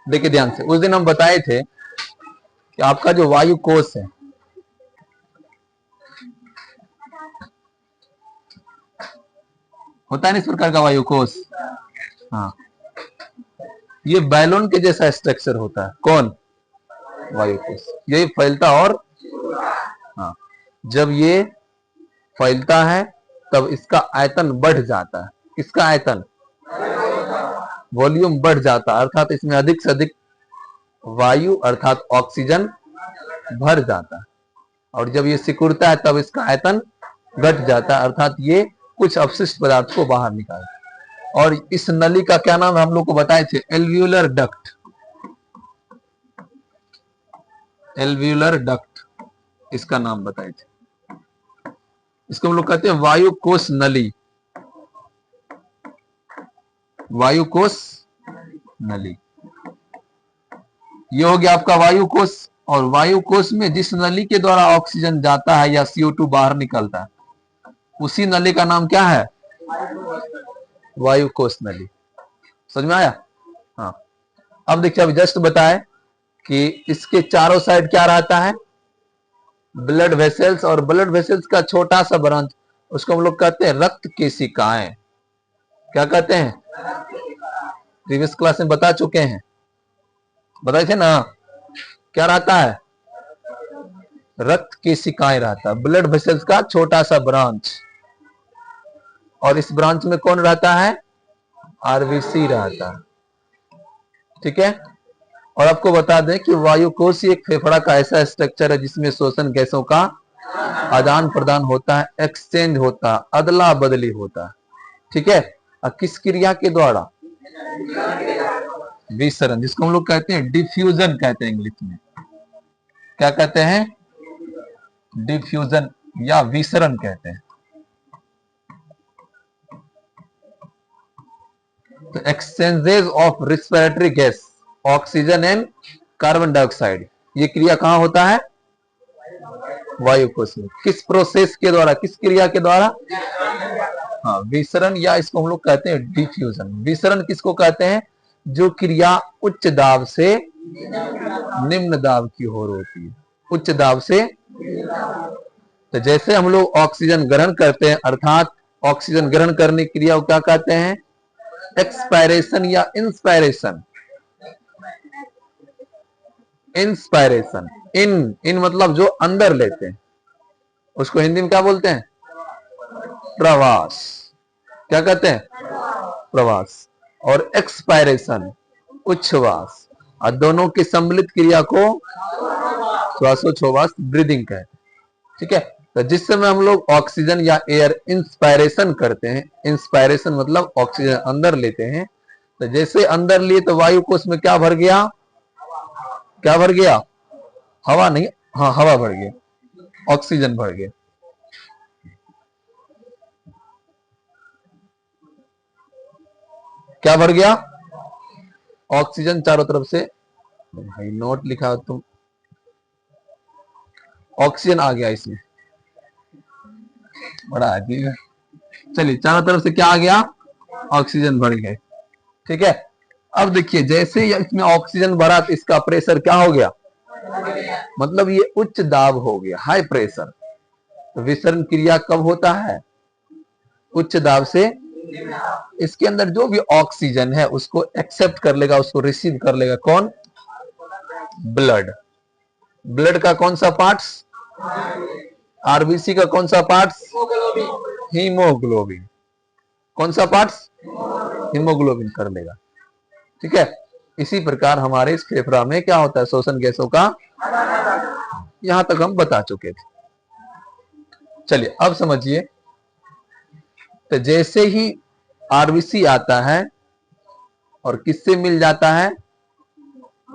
देखिए ध्यान से, उस दिन हम बताए थे कि आपका जो वायु कोश है, होता है ना इस प्रकार का वायु कोश, हाँ, ये बैलून के जैसा स्ट्रक्चर होता है। कौन? वायु कोश। यही फैलता और, हाँ, जब ये फैलता है तब इसका आयतन बढ़ जाता है। किसका आयतन? वॉल्यूम बढ़ जाता है, अर्थात इसमें अधिक से अधिक वायु अर्थात ऑक्सीजन भर जाता है। और जब ये सिकुड़ता है तब इसका आयतन घट जाता है, अर्थात ये कुछ अपशिष्ट पदार्थ को बाहर निकालता है। और इस नली का क्या नाम हम लोग को बताए थे? Alveolar duct. एल्व्यूलर डक्ट इसका नाम बताए थे। इसको हम लोग कहते हैं वायु कोश नली। वायु कोश नली, ये हो गया आपका वायु कोश। और वायु कोश में जिस नली के द्वारा ऑक्सीजन जाता है या CO2 बाहर निकलता है, उसी नली का नाम क्या है? वायु कोश नली। समझ में आया? हाँ। अब देखिए, अभी जस्ट बताए कि इसके चारों साइड क्या रहता है? Blood vessels. और ब्लड वेसल्स का छोटा सा ब्रांच, उसको हम लोग कहते हैं रक्त केशिकाएं। क्या कहते हैं? प्रीवियस क्लास में बता चुके हैं, बताए थे ना। क्या रहता है? रक्त केशिकाएं रहता है, ब्लड वेसल्स का छोटा सा ब्रांच। और इस ब्रांच में कौन रहता है? आरबीसी रहता है। ठीक है। और आपको बता दें कि वायु कोश एक फेफड़ा का ऐसा स्ट्रक्चर है जिसमें श्वसन गैसों का आदान प्रदान होता है, एक्सचेंज होता है, अदला बदली होता है। ठीक है। और किस क्रिया के द्वारा? विसरण, जिसको हम लोग कहते हैं डिफ्यूजन कहते हैं इंग्लिश में। क्या कहते हैं? डिफ्यूजन या विसरण कहते हैं। तो exchanges of respiratory gas, oxygen and carbon dioxide, ये क्रिया कहां होता है? वायु कोश में। किस प्रोसेस के द्वारा, किस क्रिया के द्वारा? हाँ, विसरण, या इसको हम लोग कहते हैं डिफ्यूजन। विसरण किसको कहते हैं? जो क्रिया उच्च दाब से निम्न दाब की ओर होती है। उच्च दाब से, तो जैसे हम लोग ऑक्सीजन ग्रहण करते हैं, अर्थात ऑक्सीजन ग्रहण करने की क्रिया को क्या कहते हैं? एक्सपायरेशन या इंस्पायरेशन। इंस्पायरेशन, इन मतलब जो अंदर लेते हैं, उसको हिंदी में क्या बोलते हैं? प्रवास। क्या कहते हैं? प्रवास। और एक्सपायरेशन, उच्छ्वास। और दोनों की सम्मिलित क्रिया को श्वासोच्छ्वास, ब्रीदिंग कहते हैं। ठीक है। तो जिस समय हम लोग ऑक्सीजन या एयर इंस्पायरेशन करते हैं, इंस्पायरेशन मतलब ऑक्सीजन अंदर लेते हैं, तो जैसे अंदर लिए तो वायु कोश में क्या भर गया? क्या भर गया? हवा नहीं, हाँ, हवा भर गया, ऑक्सीजन भर गया। क्या भर गया? ऑक्सीजन चारों तरफ से। भाई नोट लिखा हो तुम, ऑक्सीजन आ गया इसमें, बड़ा अजीब है। चलिए, चारों तरफ से क्या आ गया? ऑक्सीजन भर गए। ठीक है। अब देखिए, जैसे ही इसमें ऑक्सीजन भरा तो इसका प्रेशर क्या हो गया? मतलब ये उच्च दाब हो गया, हाई प्रेशर। तो विसरण क्रिया कब होता है? उच्च दाब से। इसके अंदर जो भी ऑक्सीजन है उसको एक्सेप्ट कर लेगा, उसको रिसीव कर लेगा कौन? ब्लड। ब्लड का कौन सा पार्ट्स? आरबीसी का कौन सा पार्ट्स? हीमोग्लोबिन। कौन सा पार्ट्स? हीमोग्लोबिन कर लेगा। ठीक है। इसी प्रकार हमारे इस फेफड़ा में क्या होता है? श्वसन गैसों का, यहां तक हम बता चुके थे। चलिए अब समझिए, तो जैसे ही आरबीसी आता है और किससे मिल जाता है?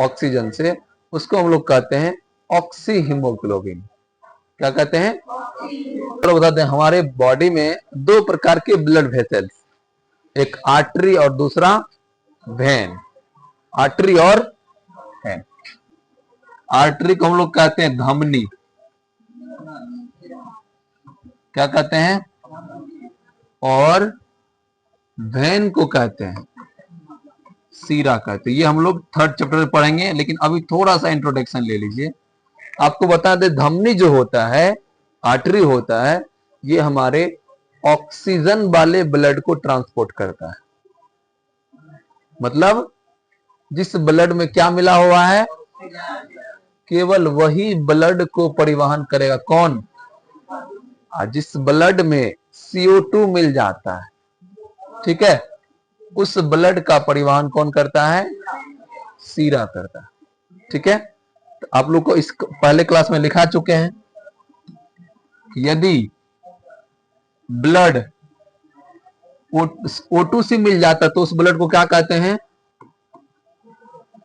ऑक्सीजन से, उसको हम लोग कहते हैं ऑक्सी हीमोग्लोबिन। क्या कहते हैं? तो बताते हैं, हमारे बॉडी में दो प्रकार के ब्लड वेसल्स, एक आर्टरी और दूसरा वेन। आर्टरी और वेन। आर्टरी को हम लोग कहते हैं धमनी। क्या कहते हैं? और वेन को कहते हैं सीरा कहते हैं। ये हम लोग थर्ड चैप्टर में पढ़ेंगे, लेकिन अभी थोड़ा सा इंट्रोडक्शन ले लीजिए। आपको बता दें, धमनी जो होता है, आर्टरी होता है, ये हमारे ऑक्सीजन वाले ब्लड को ट्रांसपोर्ट करता है। मतलब जिस ब्लड में क्या मिला हुआ है, केवल वही ब्लड को परिवहन करेगा। कौन? जिस ब्लड में CO2 मिल जाता है, ठीक है, उस ब्लड का परिवहन कौन करता है? सीरा करता है। ठीक है, तो आप लोग को इस पहले क्लास में लिखा चुके हैं, यदि ब्लड O2 से मिल जाता है तो उस ब्लड को क्या कहते हैं?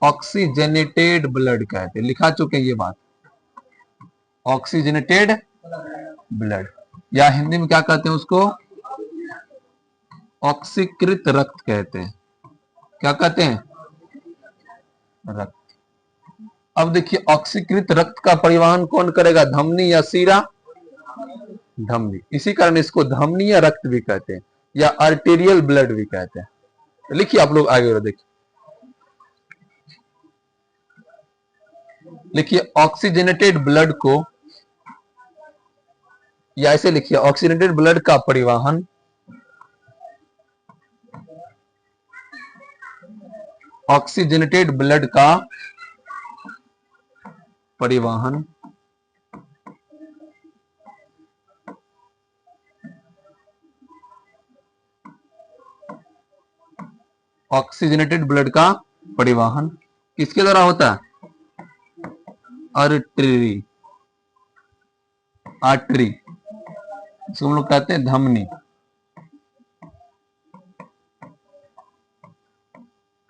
ऑक्सीजनेटेड ब्लड कहते हैं। लिखा चुके हैं ये बात, ऑक्सीजनेटेड ब्लड, या हिंदी में क्या कहते हैं उसको? ऑक्सीकृत रक्त कहते हैं। क्या कहते हैं? रक्त। अब देखिए, ऑक्सीकृत रक्त का परिवहन कौन करेगा, धमनी या सीरा? धमनी। इसी कारण इसको धमनीय रक्त भी कहते हैं या आर्टेरियल ब्लड भी कहते हैं। लिखिए आप लोग आगे, देखिए लिखिए, ऑक्सीजनेटेड ब्लड को, या ऐसे लिखिए, ऑक्सीजनेटेड ब्लड का परिवहन ऑक्सीजनेटेड ब्लड का परिवहन ऑक्सीजनेटेड ब्लड का परिवहन किसके द्वारा होता है? आर्टरी। आर्टरी, इसको हम लोग कहते हैं धमनी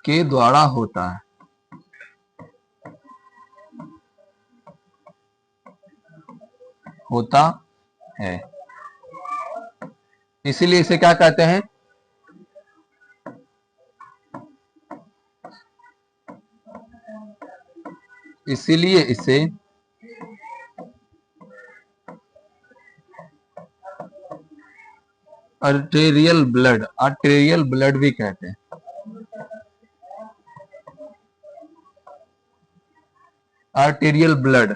के द्वारा होता है। होता है, इसीलिए इसे क्या कहते हैं? इसीलिए इसे आर्टेरियल ब्लड भी कहते हैं। आर्टेरियल ब्लड,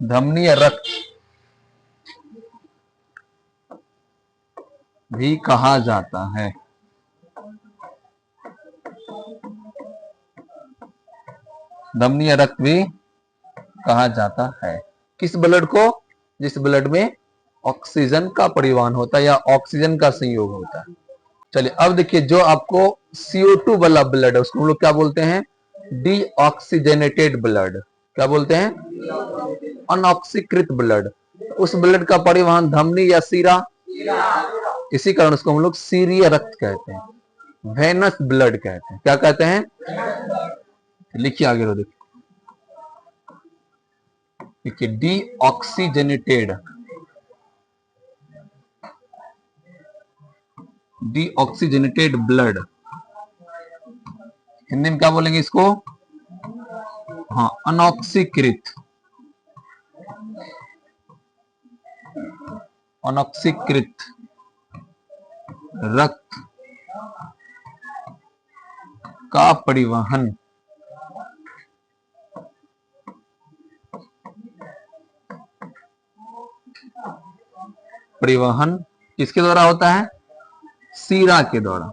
धमनीय रक्त भी कहा जाता है। धमनीय रक्त भी कहा जाता है। किस ब्लड को? जिस ब्लड में ऑक्सीजन का परिवहन होता है या ऑक्सीजन का संयोग होता है। चलिए अब देखिए, जो आपको CO2 वाला ब्लड है उसको हम लोग क्या बोलते हैं? Deoxygenated blood. क्या बोलते हैं? अनऑक्सीकृत ब्लड। उस ब्लड का परिवहन धमनी या सीरा, इसी कारण उसको हम लोग सीरिय रक्त कहते हैं, वेनस ब्लड कहते हैं। क्या कहते हैं? लिखिए आगे, देखिए, डीऑक्सीजनेटेड ब्लड, हिंदी में क्या बोलेंगे इसको? हाँ, अनऑक्सीकृत रक्त का परिवहन किसके द्वारा होता है? सीरा के द्वारा।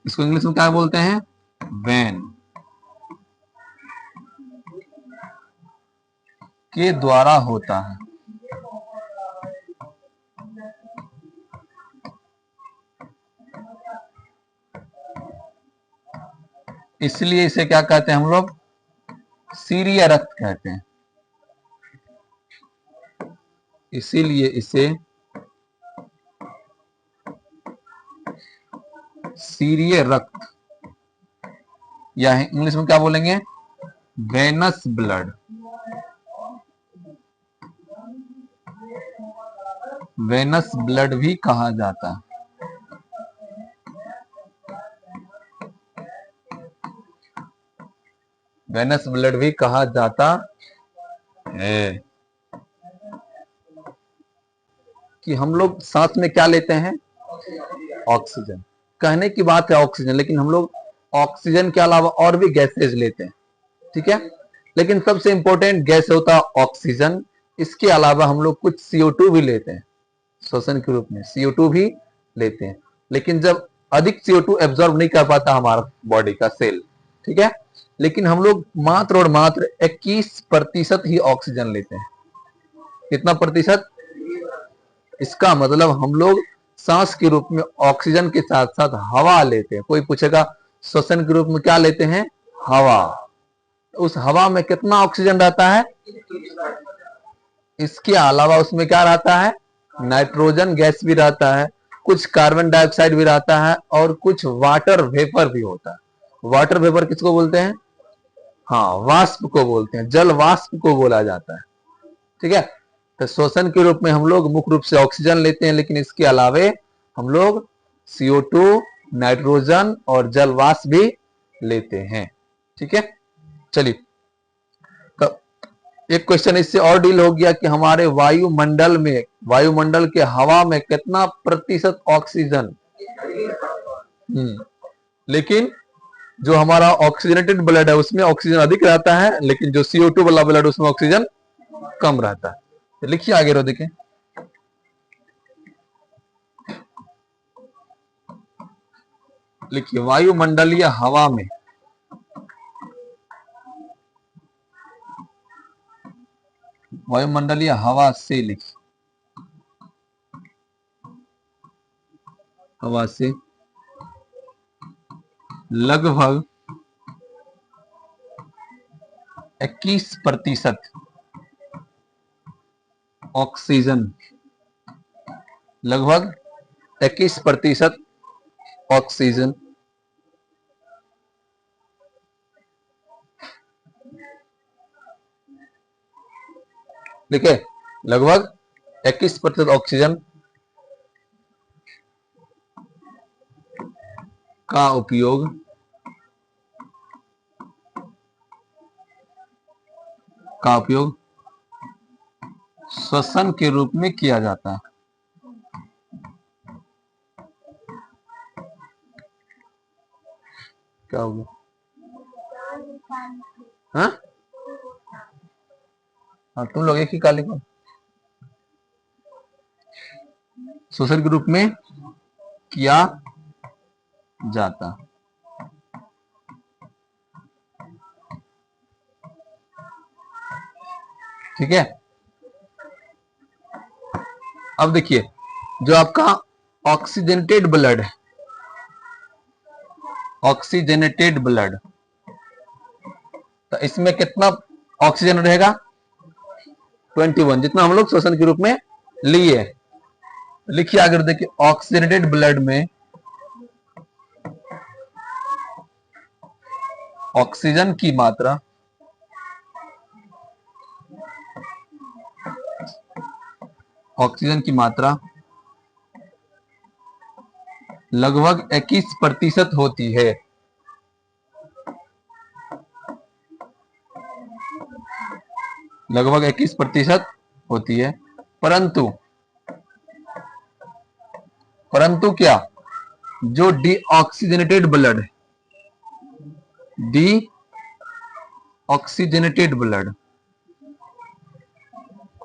इसको इंग्लिश में क्या बोलते हैं? वेन के द्वारा होता है। इसलिए इसे क्या कहते हैं हम लोग? सीरिय रक्त कहते हैं। इसीलिए इसे सीरिय रक्त, या इंग्लिश में क्या बोलेंगे? Venous blood. वेनस ब्लड भी कहा जाता है। वेनस ब्लड भी कहा जाता है। कि हम लोग सांस में क्या लेते हैं? ऑक्सीजन। कहने की बात है ऑक्सीजन, लेकिन हम लोग ऑक्सीजन के अलावा और भी गैसेज लेते हैं, ठीक है। लेकिन सबसे इंपॉर्टेंट गैस होता है ऑक्सीजन। इसके अलावा हम लोग कुछ CO2 भी लेते हैं, श्वसन के रूप में CO2 भी लेते हैं। लेकिन जब अधिक CO2 एब्जॉर्ब नहीं कर पाता हमारा बॉडी का सेल, ठीक है, लेकिन हम लोग मात्र और मात्र 21% ही ऑक्सीजन लेते हैं। कितना प्रतिशत? इसका मतलब हम लोग सांस के रूप में ऑक्सीजन के साथ साथ हवा लेते हैं। कोई पूछेगा श्वसन के रूप में क्या लेते हैं? हवा। उस हवा में कितना ऑक्सीजन रहता है? इसके अलावा उसमें क्या रहता है? नाइट्रोजन गैस भी रहता है, कुछ कार्बन डाइऑक्साइड भी रहता है, और कुछ वाटर वेपर भी होता है। वाटर वेपर किसको बोलते हैं? हाँ, वाष्प को बोलते हैं, जल वाष्प को बोला जाता है, ठीक है। तो श्वसन के रूप में हम लोग मुख्य रूप से ऑक्सीजन लेते हैं, लेकिन इसके अलावे हम लोग CO2, नाइट्रोजन और जल वाष्प भी लेते हैं, ठीक है। चलिए, तो एक क्वेश्चन इससे और डील हो गया कि हमारे वायुमंडल के हवा में कितना प्रतिशत ऑक्सीजन। लेकिन जो हमारा ऑक्सीजनेटेड ब्लड है उसमें ऑक्सीजन अधिक रहता है, लेकिन जो CO2 वाला ब्लड उसमें ऑक्सीजन कम रहता है। तो लिखिए आगे रो, देखिए लिखिए वायुमंडलीय हवा में वायुमंडलीय हवा से लिखिए, हवा से लगभग 21% ऑक्सीजन, लगभग 21% ऑक्सीजन देखिए, लगभग 21% ऑक्सीजन का उपयोग श्वसन के रूप में किया जाता है। क्या होगा? हाँ, तुम लोग एक ही का लिखो। श्वसन के रूप में किया जाता, ठीक है। अब देखिए, जो आपका ऑक्सीजनेटेड ब्लड है, ऑक्सीजनेटेड ब्लड, तो इसमें कितना ऑक्सीजन रहेगा? 21, जितना हम लोग श्वसन के रूप में लिए। लिखिए आगे, देखिए ऑक्सीजनेटेड ब्लड में ऑक्सीजन की मात्रा लगभग 21% होती है। लगभग 21% होती है, परंतु क्या, जो डीऑक्सीजनेटेड ब्लड है, डीऑक्सीजनेटेड ब्लड,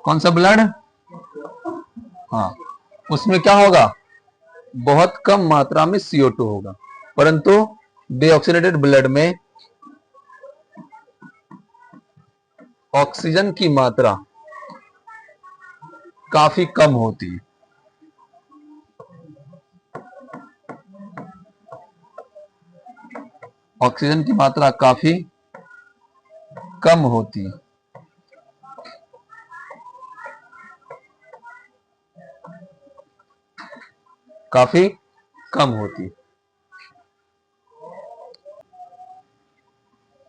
कौन सा ब्लड? हाँ, उसमें क्या होगा? बहुत कम मात्रा में CO2 होगा। परंतु डीऑक्सीजनेटेड ब्लड में ऑक्सीजन की मात्रा काफी कम होती है। ऑक्सीजन की मात्रा काफी कम होती है। काफी कम होती है।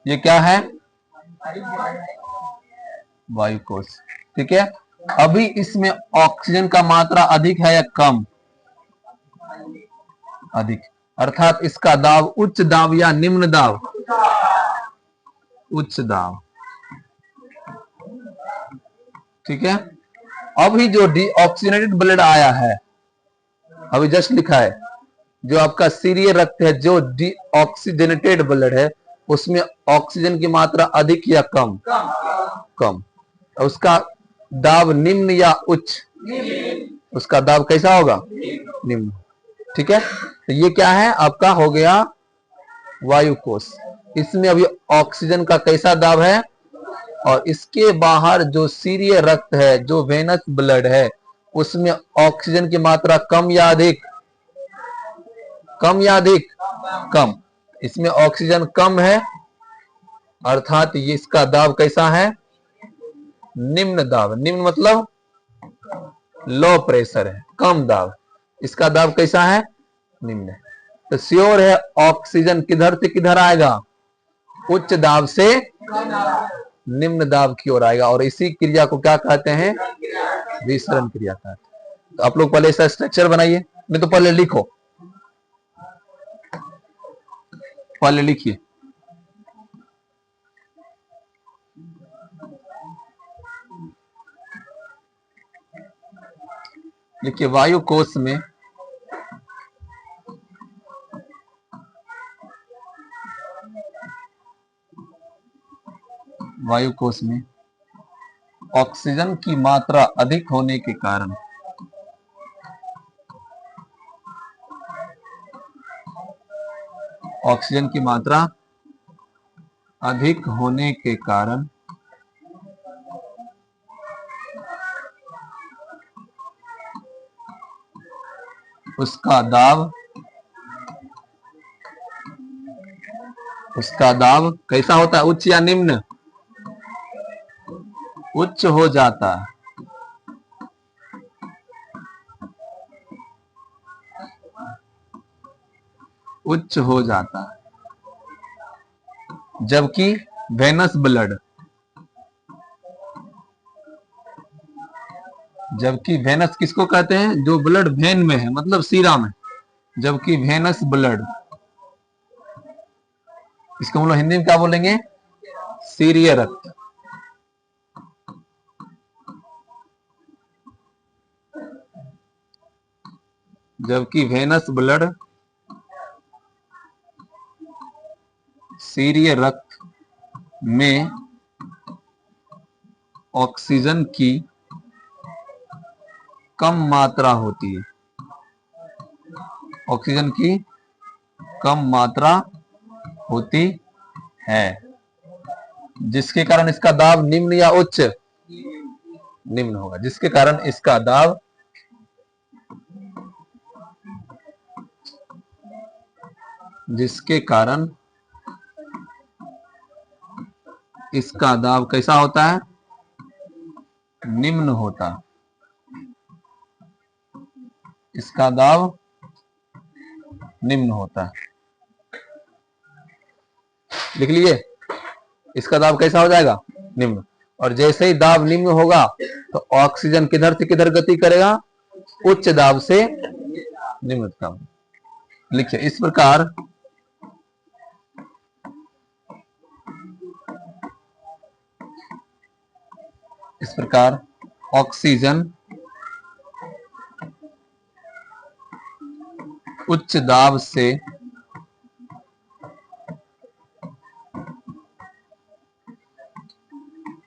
ये क्या है? वायु कोश, ठीक है। अभी इसमें ऑक्सीजन का मात्रा अधिक है या कम? अधिक, अर्थात इसका दाब उच्च दाब या निम्न दाब? उच्च दाब। ठीक है। अभी जो डीऑक्सीजनेटेड ब्लड आया है, अभी जस्ट लिखा है, जो आपका सीरिय रक्त है, जो डीऑक्सीजनेटेड ब्लड है, उसमें ऑक्सीजन की मात्रा अधिक या कम? कम। उसका दाब निम्न या उच्च? उसका दाब कैसा होगा? निम्न। ठीक है। तो ये क्या है आपका? हो गया वायु कोश। इसमें अभी ऑक्सीजन का कैसा दाब है? और इसके बाहर जो सीरिय रक्त है, जो वेनस ब्लड है, उसमें ऑक्सीजन की मात्रा कम या अधिक? कम या अधिक? कम। इसमें ऑक्सीजन कम है, अर्थात ये इसका दाब कैसा है? निम्न दाब। निम्न मतलब लो प्रेशर है, कम दाब। इसका दाब कैसा है? निम्न है। तो श्योर है ऑक्सीजन किधर से किधर आएगा? उच्च दाब से निम्न दाब की ओर आएगा, और इसी क्रिया को क्या कहते हैं? विसरण क्रिया कहते हैं। तो आप लोग पहले इसका स्ट्रक्चर बनाइए, नहीं तो पहले लिखो, पहले लिखिए। देखिए वायु कोश में ऑक्सीजन की मात्रा अधिक होने के कारण ऑक्सीजन की मात्रा अधिक होने के कारण उसका दाब कैसा होता है? उच्च या निम्न? उच्च हो जाता है। उच्च हो जाता है। जबकि वेनस ब्लड, जबकि वेनस किसको कहते हैं? जो ब्लड वेन में है, मतलब सीरा में। जबकि वेनस ब्लड, इसको हम लोग हिंदी में क्या बोलेंगे? सीरिय रक्त। जबकि वेनस ब्लड सीरिय रक्त में ऑक्सीजन की कम मात्रा होती है। ऑक्सीजन की कम मात्रा होती है, जिसके कारण इसका दाब निम्न या उच्च? निम्न होगा। जिसके कारण इसका दाब इसका दाब कैसा होता है? निम्न होता। इसका दाब निम्न होता है। लिख लिए? इसका दाब कैसा हो जाएगा? निम्न। और जैसे ही दाब निम्न होगा तो ऑक्सीजन किधर से किधर गति करेगा? उच्च दाब से निम्न दाब। लिखिए इस प्रकार ऑक्सीजन उच्च दाब से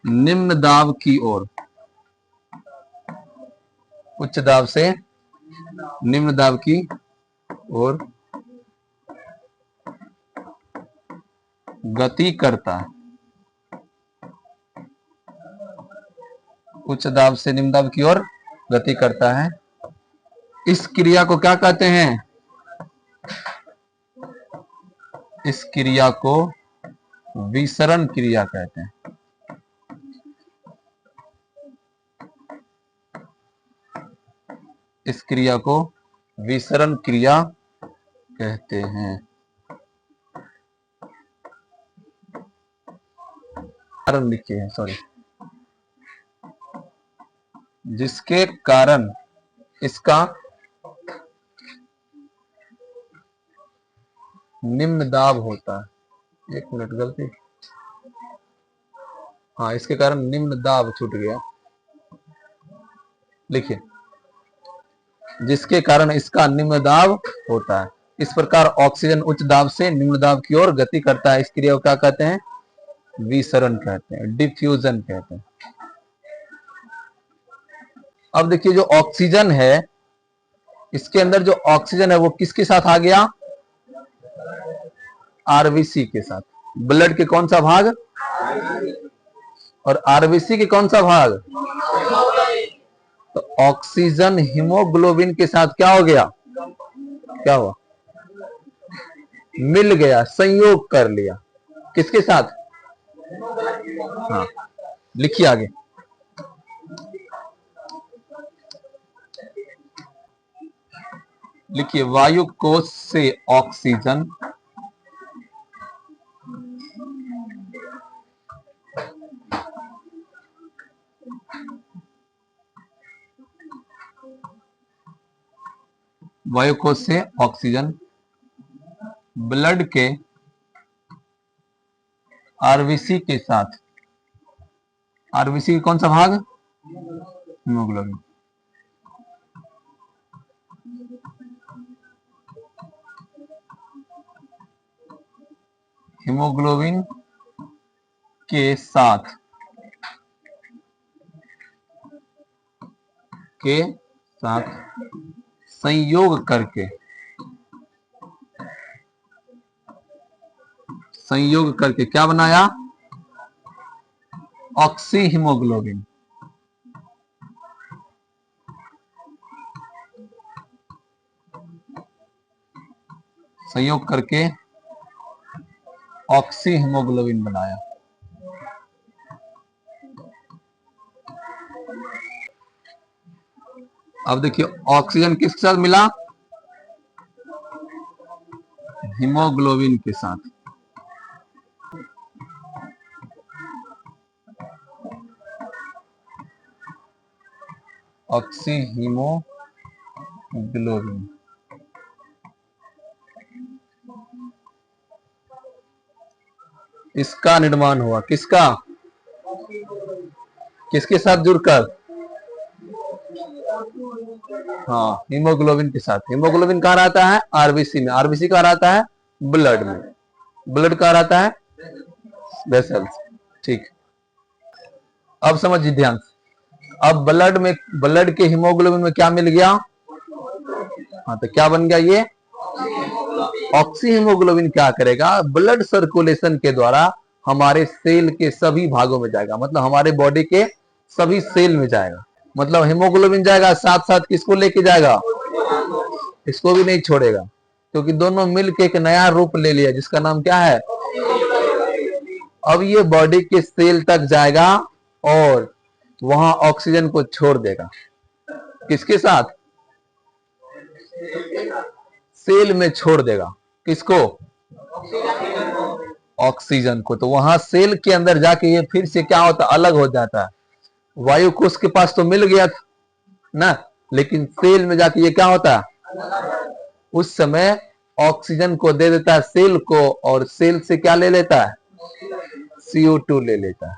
निम्न दाब की ओर, उच्च दाब से निम्न दाब की ओर गति करता है। उच्च दाब से निम्न दाब की ओर गति करता है। इस क्रिया को क्या कहते हैं? इस क्रिया को विसरण क्रिया कहते हैं। इस क्रिया को विसरण क्रिया कहते हैं। कारण लिखे हैं, सॉरी। जिसके कारण इसका निम्न दाब होता है। एक मिनट, गलती। हाँ, इसके कारण निम्न दाब छूट गया। लिखिए, जिसके कारण इसका निम्न दाब होता है। इस प्रकार ऑक्सीजन उच्च दाब से निम्न दाब की ओर गति करता है। इस क्रिया को क्या कहते हैं? विसरण कहते हैं, डिफ्यूजन कहते हैं। अब देखिए, जो ऑक्सीजन है, इसके अंदर जो ऑक्सीजन है वो किसके साथ आ गया? आरबीसी के साथ। ब्लड के कौन सा भाग? और आरबीसी के कौन सा भाग? तो ऑक्सीजन हीमोग्लोबिन के साथ क्या हो गया? क्या हुआ? मिल गया, संयोग कर लिया। किसके साथ? हाँ, लिखिए आगे। लिखिए, वायु कोश से ऑक्सीजन वायु कोश से ऑक्सीजन ब्लड के आरबीसी के साथ, आरबीसी का कौन सा भाग? हीमोग्लोबिन। हीमोग्लोबिन के साथ संयोग करके क्या बनाया? Oxy haemoglobin. संयोग करके ऑक्सी हीमोग्लोबिन बनाया। अब देखिए, ऑक्सीजन किसके साथ मिला? हीमोग्लोबिन के साथ। Oxy haemoglobin. इसका निर्माण हुआ। किसका? किसके साथ जुड़कर? हाँ, हीमोग्लोबिन के साथ। हीमोग्लोबिन कहाँ रहता है? आरबीसी में। आरबीसी कहाँ रहता है? ब्लड में। ब्लड कहाँ रहता है? वेसल्स। ठीक, अब समझिए ध्यान से। अब ब्लड के हीमोग्लोबिन में क्या मिल गया? हाँ, तो क्या बन गया ये? ऑक्सी हीमोग्लोबिन क्या करेगा? ब्लड सर्कुलेशन के द्वारा हमारे सेल के सभी भागों में जाएगा, मतलब हमारे बॉडी के सभी सेल में जाएगा। मतलब हीमोग्लोबिन जाएगा, साथ साथ किसको लेके जाएगा? इसको भी नहीं छोड़ेगा, क्योंकि दोनों मिलकर एक नया रूप ले लिया, जिसका नाम क्या है? अब ये बॉडी के सेल तक जाएगा और वहां ऑक्सीजन को छोड़ देगा। किसके साथ? सेल में छोड़ देगा। किसको? ऑक्सीजन को। तो वहां सेल के अंदर जाके ये फिर से क्या होता? अलग हो जाता है। वायु कोश के पास तो मिल गया था ना, लेकिन सेल में जाके ये क्या होता है? उस समय ऑक्सीजन को दे देता है सेल को, और सेल से क्या ले लेता है? CO2 ले लेता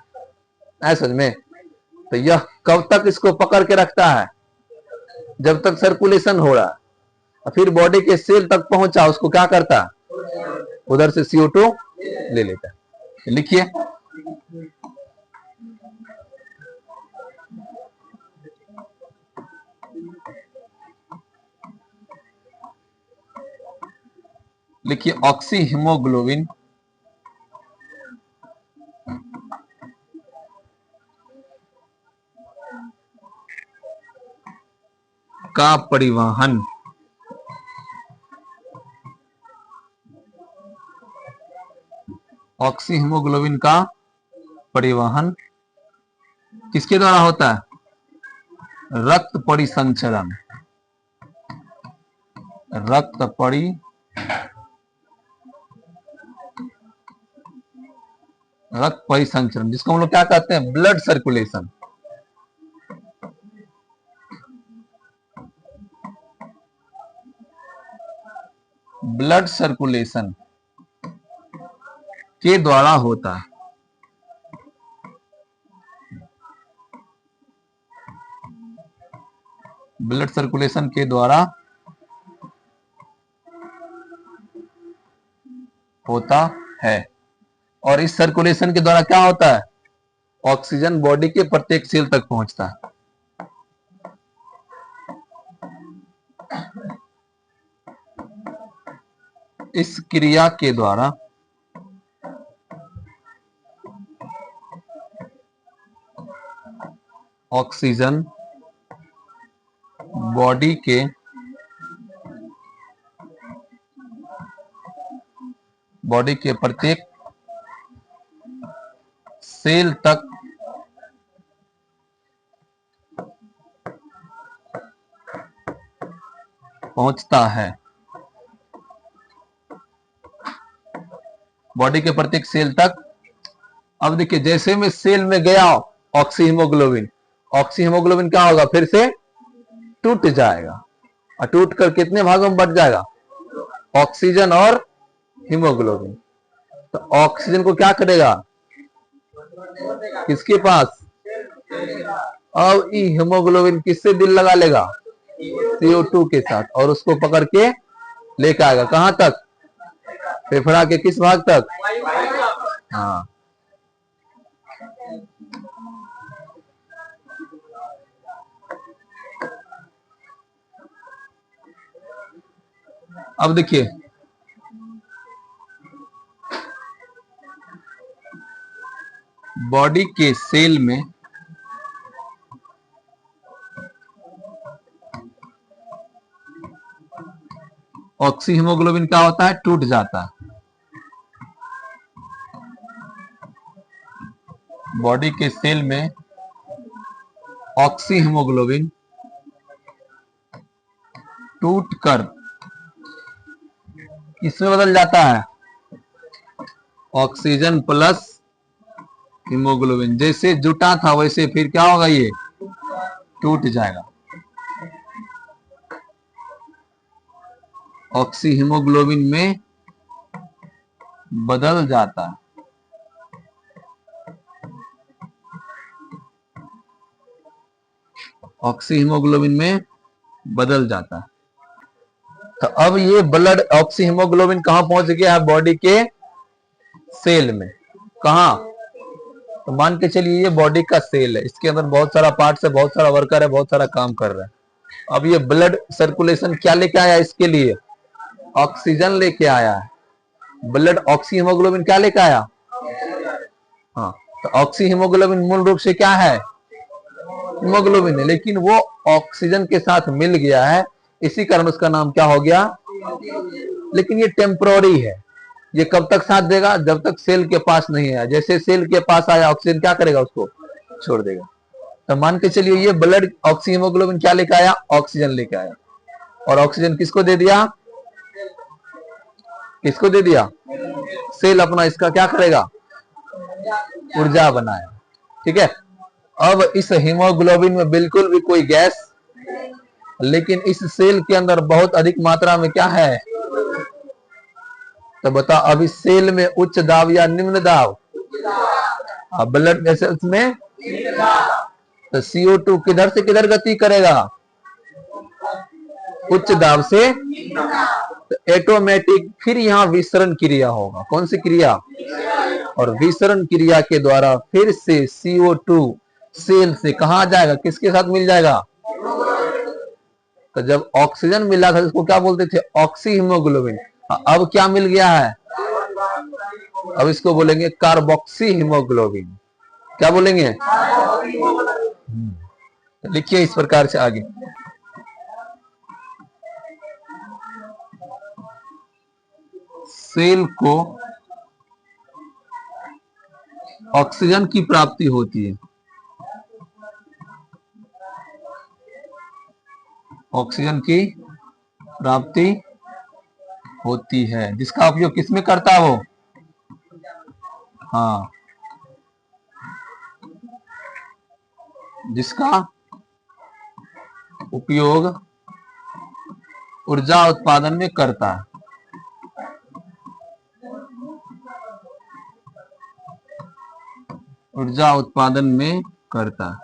है। समझ में? तो यह कब तक इसको पकड़ के रखता है? जब तक सर्कुलेशन हो रहा है। फिर बॉडी के सेल तक पहुंचा, उसको क्या करता है? उधर से CO2 ले लेता है। लिखिए, लिखिए, ऑक्सी हीमोग्लोबिन का परिवहन ऑक्सी हीमोग्लोबिन का परिवहन किसके द्वारा होता है? रक्त परिसंचरण। रक्त परिसंचरण, जिसको हम लोग क्या कहते हैं? Blood circulation. ब्लड सर्कुलेशन के द्वारा होता है। ब्लड सर्कुलेशन के द्वारा होता है। और इस सर्कुलेशन के द्वारा क्या होता है? ऑक्सीजन बॉडी के प्रत्येक सेल तक पहुंचता है। इस क्रिया के द्वारा ऑक्सीजन बॉडी के प्रत्येक सेल तक पहुंचता है। बॉडी के प्रत्येक सेल तक। अब देखिए, जैसे मैं सेल में गया ऑक्सी हीमोग्लोबिन क्या होगा? फिर से टूट जाएगा और टूट कर कितने भागों में बट जाएगा? ऑक्सीजन और हीमोग्लोबिन। तो ऑक्सीजन को क्या करेगा? किसके पास? अब हीमोग्लोबिन किससे दिल लगा लेगा? CO2 के साथ, और उसको पकड़ के लेकर आएगा कहां तक? फेफड़ा के किस भाग तक? हाँ। अब देखिए, बॉडी के सेल में ऑक्सी हीमोग्लोबिन क्या होता है? टूट जाता है। बॉडी के सेल में ऑक्सी हीमोग्लोबिन टूटकर किसमें बदल जाता है? Oxygen plus haemoglobin. जैसे जुटा था वैसे फिर क्या होगा? ये टूट जाएगा। ऑक्सी हीमोग्लोबिन में बदल जाता है। ऑक्सी हीमोग्लोबिन में बदल जाता है। तो अब ये ब्लड ऑक्सी हीमोग्लोबिन कहां पहुंच गया है? बॉडी के सेल में। कहां? तो मान के चलिए ये बॉडी का सेल है, इसके अंदर बहुत सारा पार्ट्स है, बहुत सारा वर्कर है, बहुत सारा काम कर रहा है। अब ये ब्लड सर्कुलेशन क्या लेके आया? इसके लिए ऑक्सीजन लेके आया है। ब्लड ऑक्सी हीमोग्लोबिन क्या लेके आया? हाँ। तो ऑक्सी हीमोग्लोबिन मूल रूप से क्या है? हीमोग्लोबिन है, लेकिन वो ऑक्सीजन के साथ मिल गया है, इसी कारण उसका नाम क्या हो गया? लेकिन ये टेम्पोररी है। ये कब तक साथ देगा? जब तक सेल के पास नहीं आया। जैसे सेल के पास आया, ऑक्सीजन क्या करेगा? उसको छोड़ देगा। तो मान के चलिए ये ब्लड ऑक्सी हीमोग्लोबिन क्या लेके आया? ऑक्सीजन लेके आया। और ऑक्सीजन किसको दे दिया? किसको दे दिया? सेल अपना इसका क्या करेगा? ऊर्जा बनाया। ठीक है। अब इस हीमोग्लोबिन में बिल्कुल भी कोई गैस, लेकिन इस सेल के अंदर बहुत अधिक मात्रा में क्या है? तो बता, अब इस सेल में उच्च दाब या निम्न दाब? ब्लड वेसल्स में तो CO2 किधर से किधर गति करेगा? उच्च दाब से। तो ऑटोमेटिक फिर यहाँ विसरण क्रिया होगा। कौन सी क्रिया? और विसरण क्रिया के द्वारा फिर से CO2 सेल से कहा जाएगा? किसके साथ मिल जाएगा? तो जब ऑक्सीजन मिला था इसको क्या बोलते थे? Oxy haemoglobin. अब क्या मिल गया है? अब इसको बोलेंगे कार्बोक्सी हीमोग्लोबिन। क्या बोलेंगे? लिखिए इस प्रकार से आगे। सेल को ऑक्सीजन की प्राप्ति होती है। ऑक्सीजन की प्राप्ति होती है, जिसका उपयोग किसमें करता है वो? हाँ, जिसका उपयोग ऊर्जा उत्पादन में करता है। ऊर्जा उत्पादन में करता है।